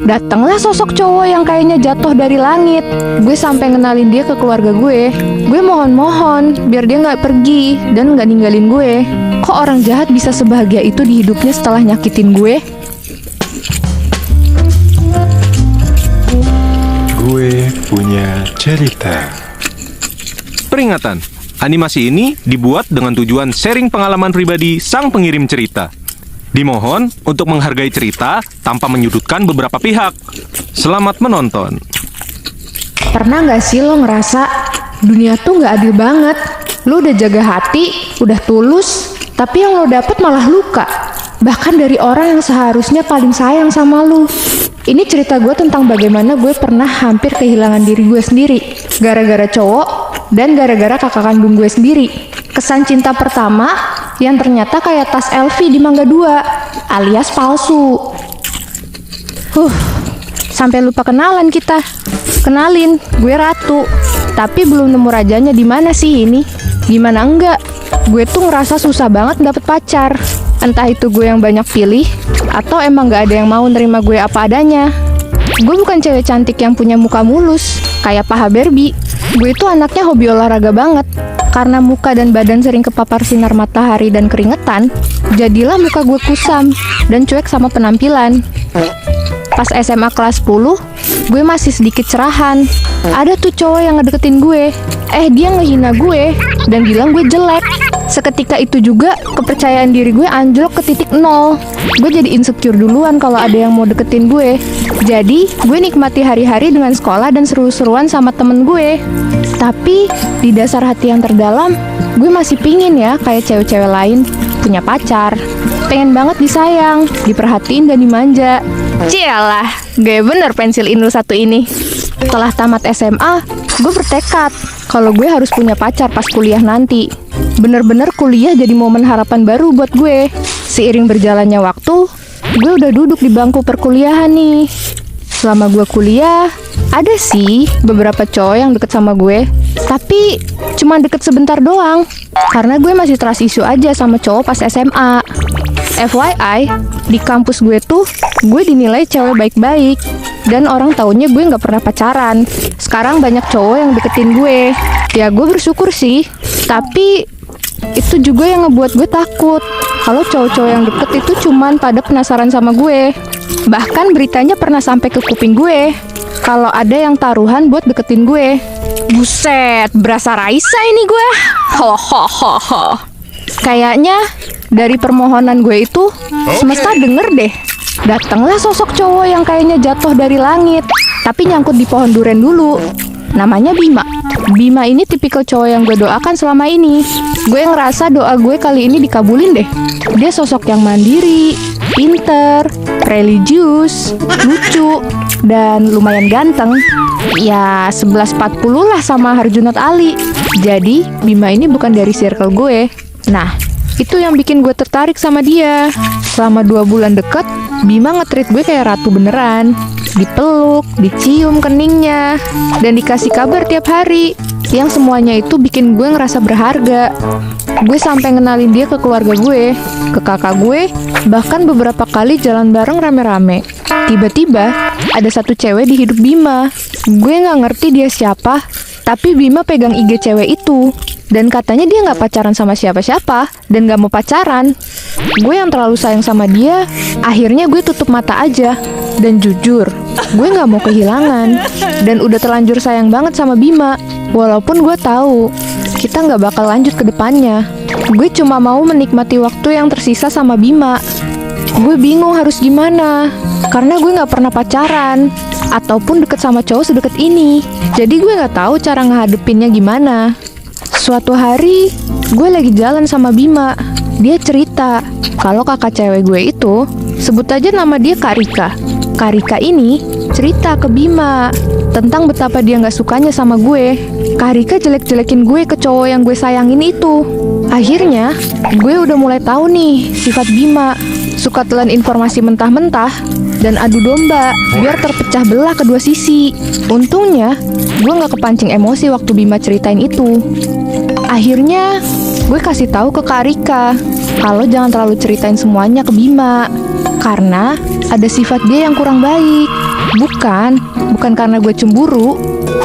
Datanglah sosok cowok yang kayaknya jatuh dari langit. Gue sampai ngenalin dia ke keluarga gue. Gue mohon-mohon biar dia nggak pergi dan nggak ninggalin gue. Kok orang jahat bisa sebahagia itu di hidupnya setelah nyakitin gue? Gue punya cerita. Peringatan, animasi ini dibuat dengan tujuan sharing pengalaman pribadi sang pengirim cerita. Dimohon untuk menghargai cerita tanpa menyudutkan beberapa pihak. Selamat menonton. Pernah nggak sih lo ngerasa dunia tuh nggak adil banget? Lo udah jaga hati, udah tulus, tapi yang lo dapet malah luka. Bahkan dari orang yang seharusnya paling sayang sama lo. Ini cerita gue tentang bagaimana gue pernah hampir kehilangan diri gue sendiri gara-gara cowok dan gara-gara kakak kandung gue sendiri. Kesan cinta pertama yang ternyata kayak tas LV di Mangga 2 alias palsu. Sampai lupa kenalan kita. Kenalin, gue Ratu. Tapi belum nemu rajanya di mana sih ini? Gimana enggak? Gue tuh ngerasa susah banget dapet pacar. Entah itu gue yang banyak pilih atau emang gak ada yang mau nerima gue apa adanya. Gue bukan cewek cantik yang punya muka mulus kayak paha Barbie. Gue tuh anaknya hobi olahraga banget. Karena muka dan badan sering kepapar sinar matahari dan keringetan, jadilah muka gue kusam dan cuek sama penampilan. Pas SMA kelas 10, gue masih sedikit cerahan. Ada tuh cowok yang ngedeketin gue. Dia ngehina gue dan bilang gue jelek. Seketika itu juga kepercayaan diri gue anjlok ke titik 0. Gue jadi insecure duluan kalau ada yang mau deketin gue. Jadi gue nikmati hari-hari dengan sekolah dan seru-seruan sama temen gue. Tapi di dasar hati yang terdalam, gue masih pingin ya kayak cewek-cewek lain punya pacar. Pengen banget disayang, diperhatiin dan dimanja. Cialah, gaya bener pensil Inul satu ini. Setelah tamat SMA, gue bertekad kalau gue harus punya pacar pas kuliah nanti. Bener-bener kuliah jadi momen harapan baru buat gue. Seiring berjalannya waktu, gue udah duduk di bangku perkuliahan nih. Selama gue kuliah, ada sih beberapa cowok yang deket sama gue. Tapi cuma deket sebentar doang. Karena gue masih trust issue aja sama cowok pas SMA. FYI, di kampus gue tuh, gue dinilai cewek baik-baik. Dan orang taunya gue gak pernah pacaran. Sekarang banyak cowok yang deketin gue. Ya gue bersyukur sih. Tapi itu juga yang ngebuat gue takut kalau cowok-cowok yang deket itu cuman pada penasaran sama gue. Bahkan beritanya pernah sampai ke kuping gue kalau ada yang taruhan buat deketin gue. Buset, berasa Raisa ini gue. Kayaknya dari permohonan gue itu semesta denger deh. Datanglah sosok cowok yang kayaknya jatuh dari langit tapi nyangkut di pohon duren dulu. Namanya Bima. Bima ini tipikal cowok yang gue doakan selama ini. Gue ngerasa doa gue kali ini dikabulin deh. Dia sosok yang mandiri, pinter, religius, lucu, dan lumayan ganteng. Ya 1140 lah sama Herjunot Ali. Jadi Bima ini bukan dari circle gue. Nah, itu yang bikin gue tertarik sama dia. Selama 2 bulan deket, Bima nge-treat gue kayak ratu beneran. Dipeluk, dicium keningnya, dan dikasih kabar tiap hari. Yang semuanya itu bikin gue ngerasa berharga. Gue sampai ngenalin dia ke keluarga gue, ke kakak gue, bahkan beberapa kali jalan bareng rame-rame. Tiba-tiba, ada satu cewek di hidup Bima. Gue gak ngerti dia siapa, tapi Bima pegang IG cewek itu. Dan katanya dia gak pacaran sama siapa-siapa, dan gak mau pacaran. Gue yang terlalu sayang sama dia, akhirnya gue tutup mata aja. Dan jujur, gue gak mau kehilangan. Dan udah terlanjur sayang banget sama Bima. Walaupun gue tahu kita gak bakal lanjut ke depannya. Gue cuma mau menikmati waktu yang tersisa sama Bima. Gue bingung harus gimana, karena gue gak pernah pacaran ataupun deket sama cowok sedekat ini. Jadi gue gak tahu cara ngehadepinnya gimana. Suatu hari, gue lagi jalan sama Bima. Dia cerita kalau kakak cewek gue itu, sebut aja nama dia Kak Rika. Kak Rika ini cerita ke Bima tentang betapa dia gak sukanya sama gue. Kak Rika jelek-jelekin gue ke cowok yang gue sayangin itu. Akhirnya, gue udah mulai tahu nih sifat Bima. Suka telan informasi mentah-mentah dan adu domba biar terpecah belah kedua sisi. Untungnya, gue gak kepancing emosi waktu Bima ceritain itu. Akhirnya, gue kasih tahu ke Kak Rika kalau jangan terlalu ceritain semuanya ke Bima karena ada sifat dia yang kurang baik. Bukan karena gue cemburu.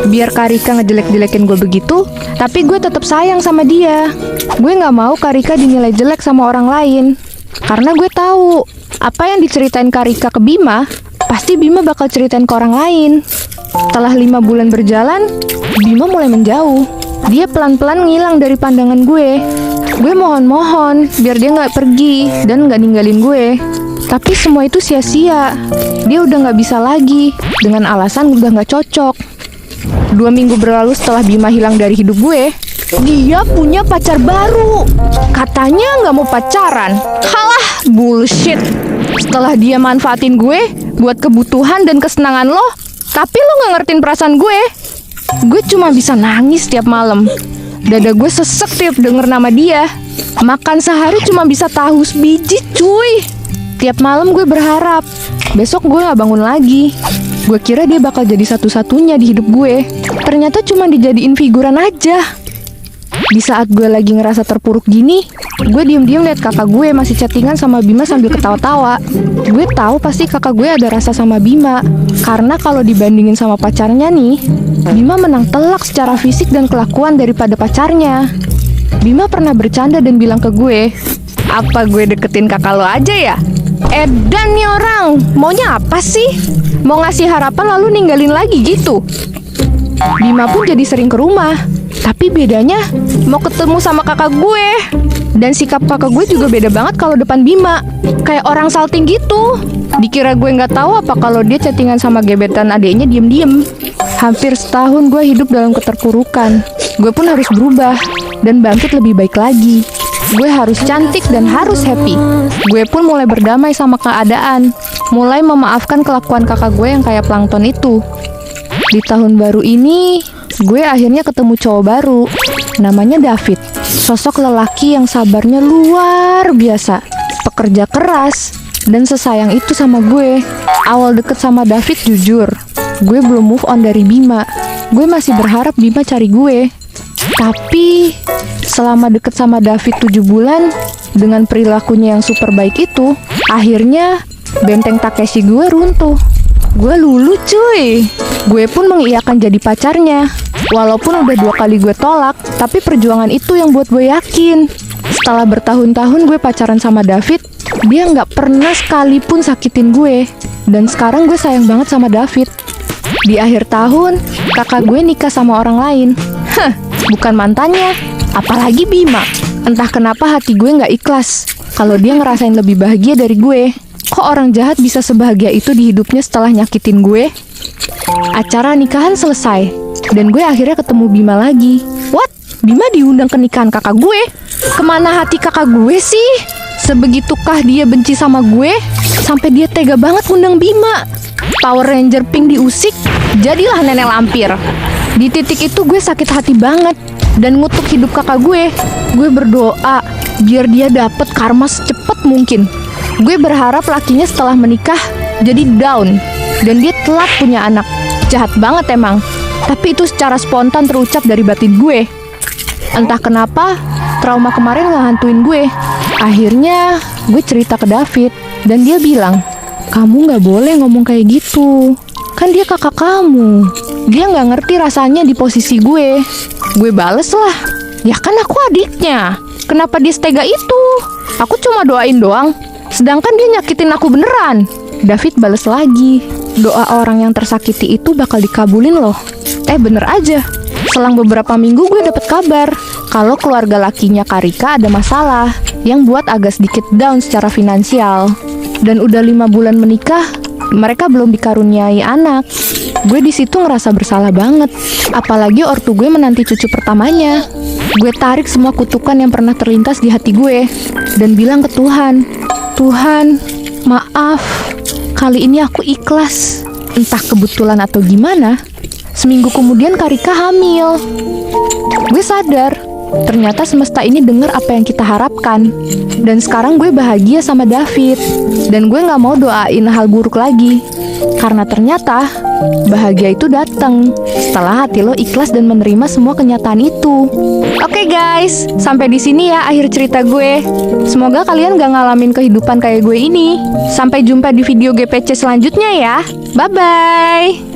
Biar Karika ngejelek-jelekin gue begitu, tapi gue tetap sayang sama dia. Gue nggak mau Karika dinilai jelek sama orang lain. Karena gue tahu, apa yang diceritain Karika ke Bima, pasti Bima bakal ceritain ke orang lain. Setelah 5 bulan berjalan, Bima mulai menjauh. Dia pelan-pelan ngilang dari pandangan gue. Gue mohon-mohon biar dia nggak pergi dan nggak ninggalin gue. Tapi semua itu sia-sia. Dia udah nggak bisa lagi dengan alasan udah nggak cocok. 2 minggu berlalu setelah Bima hilang dari hidup gue, dia punya pacar baru. Katanya nggak mau pacaran. Halah, bullshit. Setelah dia manfaatin gue buat kebutuhan dan kesenangan lo, tapi lo nggak ngertiin perasaan gue. Gue cuma bisa nangis tiap malam. Dada gue sesek tiap denger nama dia. Makan sehari cuma bisa tahu sebiji, cuy. Tiap malam gue berharap besok gue gak bangun lagi. Gue kira dia bakal jadi satu-satunya di hidup gue. Ternyata cuma dijadiin figuran aja. Di saat gue lagi ngerasa terpuruk gini, gue diem-diem liat kakak gue masih chattingan sama Bima sambil ketawa-tawa. Gue tahu pasti kakak gue ada rasa sama Bima. Karena kalau dibandingin sama pacarnya nih, Bima menang telak secara fisik dan kelakuan daripada pacarnya. Bima pernah bercanda dan bilang ke gue, "Apa gue deketin kakak lo aja ya? Edan nih orang, maunya apa sih? Mau ngasih harapan lalu ninggalin lagi gitu." Bima pun jadi sering ke rumah. Tapi bedanya mau ketemu sama kakak gue. Dan sikap kakak gue juga beda banget kalau depan Bima. Kayak orang salting gitu. Dikira gue nggak tahu apa kalau dia chattingan sama gebetan adeknya diem-diem. Hampir setahun gue hidup dalam keterpurukan. Gue pun harus berubah dan bangkit lebih baik lagi. Gue harus cantik dan harus happy. Gue pun mulai berdamai sama keadaan. Mulai memaafkan kelakuan kakak gue yang kayak plankton itu. Di tahun baru ini, gue akhirnya ketemu cowok baru. Namanya David. Sosok lelaki yang sabarnya luar biasa. Pekerja keras dan sesayang itu sama gue. Awal deket sama David jujur, gue belum move on dari Bima. Gue masih berharap Bima cari gue. Tapi selama deket sama David 7 bulan, dengan perilakunya yang super baik itu, akhirnya benteng Takeshi gue runtuh. Gue lulu cuy. Gue pun mengiyakan jadi pacarnya. Walaupun udah 2 kali gue tolak, tapi perjuangan itu yang buat gue yakin. Setelah bertahun-tahun gue pacaran sama David, dia nggak pernah sekalipun sakitin gue. Dan sekarang gue sayang banget sama David. Di akhir tahun, kakak gue nikah sama orang lain. Bukan mantannya, apalagi Bima. Entah kenapa hati gue nggak ikhlas kalau dia ngerasain lebih bahagia dari gue. Kok orang jahat bisa sebahagia itu di hidupnya setelah nyakitin gue? Acara nikahan selesai, dan gue akhirnya ketemu Bima lagi. What? Bima diundang ke nikahan kakak gue? Kemana hati kakak gue sih? Sebegitukah dia benci sama gue? Sampai dia tega banget ngundang Bima. Power Ranger Pink diusik, jadilah nenek lampir. Di titik itu gue sakit hati banget dan ngutuk hidup kakak gue. Gue berdoa biar dia dapet karma secepat mungkin. Gue berharap lakinya setelah menikah jadi down dan dia telat punya anak. Jahat banget emang. Tapi itu secara spontan terucap dari batin gue. Entah kenapa trauma kemarin ngehantuin gue. Akhirnya gue cerita ke David dan dia bilang, "Kamu gak boleh ngomong kayak gitu. Kan dia kakak kamu. Dia gak ngerti rasanya di posisi gue." Gue bales lah, "Ya kan aku adiknya. Kenapa dia setega itu? Aku cuma doain doang. Sedangkan dia nyakitin aku beneran." David bales lagi, "Doa orang yang tersakiti itu bakal dikabulin loh." Bener aja. Selang beberapa minggu gue dapet kabar kalau keluarga lakinya Karika ada masalah yang buat agak sedikit down secara finansial. Dan udah 5 bulan menikah, mereka belum dikaruniai anak. Gue di situ ngerasa bersalah banget. Apalagi ortu gue menanti cucu pertamanya. Gue tarik semua kutukan yang pernah terlintas di hati gue dan bilang ke Tuhan, "Tuhan, maaf. Kali ini aku ikhlas." Entah kebetulan atau gimana, seminggu kemudian Karika hamil. Gue sadar, ternyata semesta ini dengar apa yang kita harapkan. Dan sekarang gue bahagia sama David. Dan gue gak mau doain hal buruk lagi. Karena ternyata bahagia itu datang setelah hati lo ikhlas dan menerima semua kenyataan itu. Oke guys, sampai di sini ya akhir cerita gue. Semoga kalian gak ngalamin kehidupan kayak gue ini. Sampai jumpa di video GPC selanjutnya ya. Bye-bye.